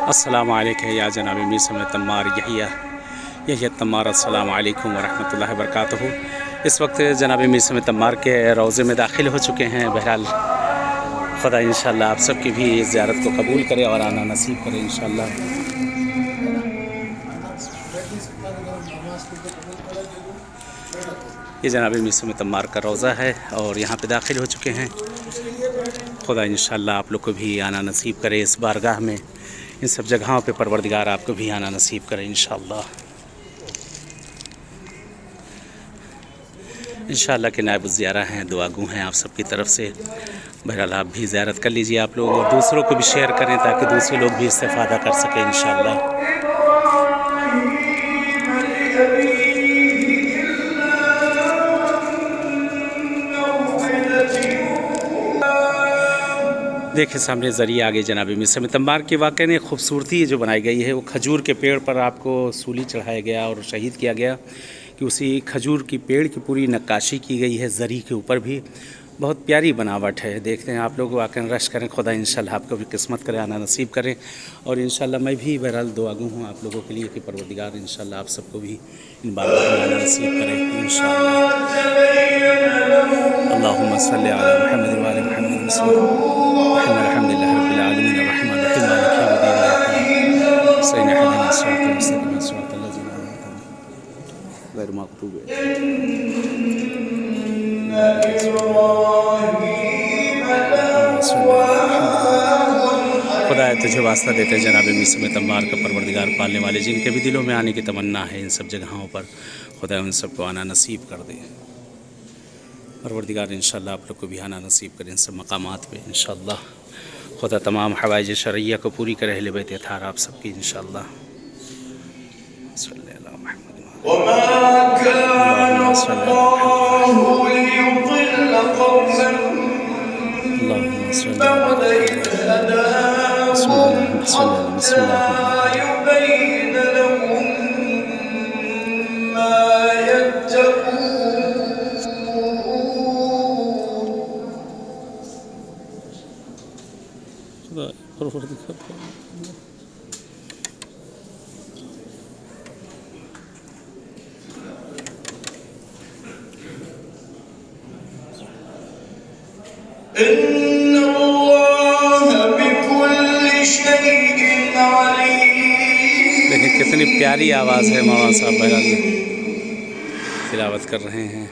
अस्सलामु अलैकुम या जनाब मीर समेत तम्मार यही तम्मार अस्सलामु अलैकुम वरहमतुल्लाहि वबरकातुहू। इस वक्त जनाब मीर समेत तम्मार के रोज़े में दाखिल हो चुके हैं। बहरहाल खुदा इंशाअल्लाह आप सबकी भी इस ज़ियारत को कबूल करे और आना नसीब करे इंशाअल्लाह। ये जनाब मीर समेत तम्मार का रोज़ा है और यहाँ पे दाखिल हो चुके हैं। खुदा इंशाअल्लाह आप लोग को भी आना नसीब करे इस बारगाह में, इन सब जगहों पे परवरदिगार आपको भी आना नसीब करे इंशाअल्लाह। इंशाअल्लाह के नायब ज़ियारा हैं, दुआगू हैं आप सबकी तरफ से। बहरहाल आप भी ज़ियारत कर लीजिए आप लोग, और दूसरों को भी शेयर करें ताकि दूसरे लोग भी इस्तेफ़ादा कर सकें इंशाअल्लाह। देखिए सामने ज़रिए आगे जनाब मीर समेत तम्मार के वाक़े ने खूबसूरती जो बनाई गई है, वो खजूर के पेड़ पर आपको सूली चढ़ाया गया और शहीद किया गया कि उसी खजूर की पेड़ की पूरी नक्काशी की गई है। ज़री के ऊपर भी बहुत प्यारी बनावट है। देखते हैं आप लोग वाक़ई रश करें, खुदा इंशाअल्लाह आपको भी किस्मत करे, आना नसीब करें। और इंशाअल्लाह मैं भी बहरहाल दुआगू हूँ आप लोगों के लिए कि परवरदिगार इंशाअल्लाह आप सबको भी इन बारगाहों में आना नसीब करें इंशाअल्लाह। अल्लाहुम्मा सल्लि अला मुहम्मद व आलि मुहम्मद अल्हम्दुलिल्लाहि रब्बिल आलमीन अर्रहमानिर रहीम मालिकि यौमिद्दीन सय्यिदना इहदिना सिरातल मुस्तक़ीम सिरातल लज़ीना अनअमता अलैहिम गैरिल मग़दूबि खुदा तुझे वास्ता देते हैं जनाब मीर समेत तम्मार का परवरदिगार पालने वाले, जिनके भी दिलों में आने की तमन्ना है इन सब जगहों पर, खुदा उन सबको आना नसीब कर दे। परवरदिगार इंशाअल्लाह आप लोग को भी आना नसीब करें इन सब मकामात पे इंशाअल्लाह। खुदा तमाम हवाइज शरइया को पूरी करे, अहले बैत अताहर आप सबकी इंशाअल्लाह। देखिए कितनी प्यारी आवाज़ है, मौलाना साहब बहरहाल तिलावत कर रहे हैं।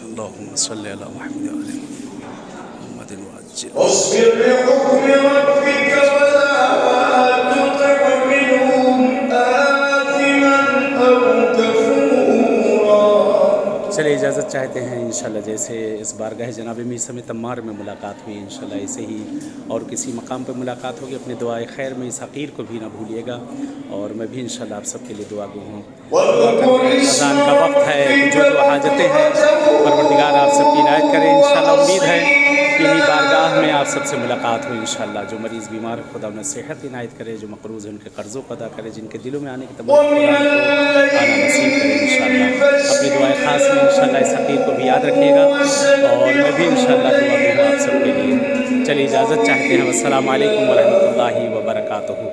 अल्लाहुम्मा सल्लि अला मुहम्मद व आलि मुहम्मद वअज्जिल चलिए इजाज़त चाहते हैं इंशाअल्लाह। जैसे इस बारगाह जनाब मीर समेत तम्मार में मुलाकात हुई, इंशाअल्लाह ऐसे ही और किसी मकाम पर मुलाकात होगी। अपने दुआए खैर में इस हक़ीर को भी ना भूलिएगा, और मैं भी इंशाअल्लाह आप सबके लिए दुआगू हूँ। अज़ान का वक्त है, जो हाजतें हैं परवरदिगार आप सबकी इनायत करें इंशाअल्लाह। उम्मीद है कि इन्हीं बारगाह में आप सबसे मुलाकात हो इंशाअल्लाह। जो मरीज़ बीमार है खुदा उन्हें सेहत इनायत करे, जो मक़रूज़ है उनके कर्ज़ों को अदा करे, जिनके दिलों में आने की तमन्ना आना नसीब करे इंशाअल्लाह। अपनी दुआएं ख़ास में इंशाअल्लाह इस हक़ीर को भी याद रखिएगा, और मैं भी इंशाअल्लाह दुआ दूँगा आप सबके लिए। चलिए इजाज़त चाहते हैं। अस्सलामु अलैकुम वरहमतुल्लाहि वबरकातुहू।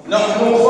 No.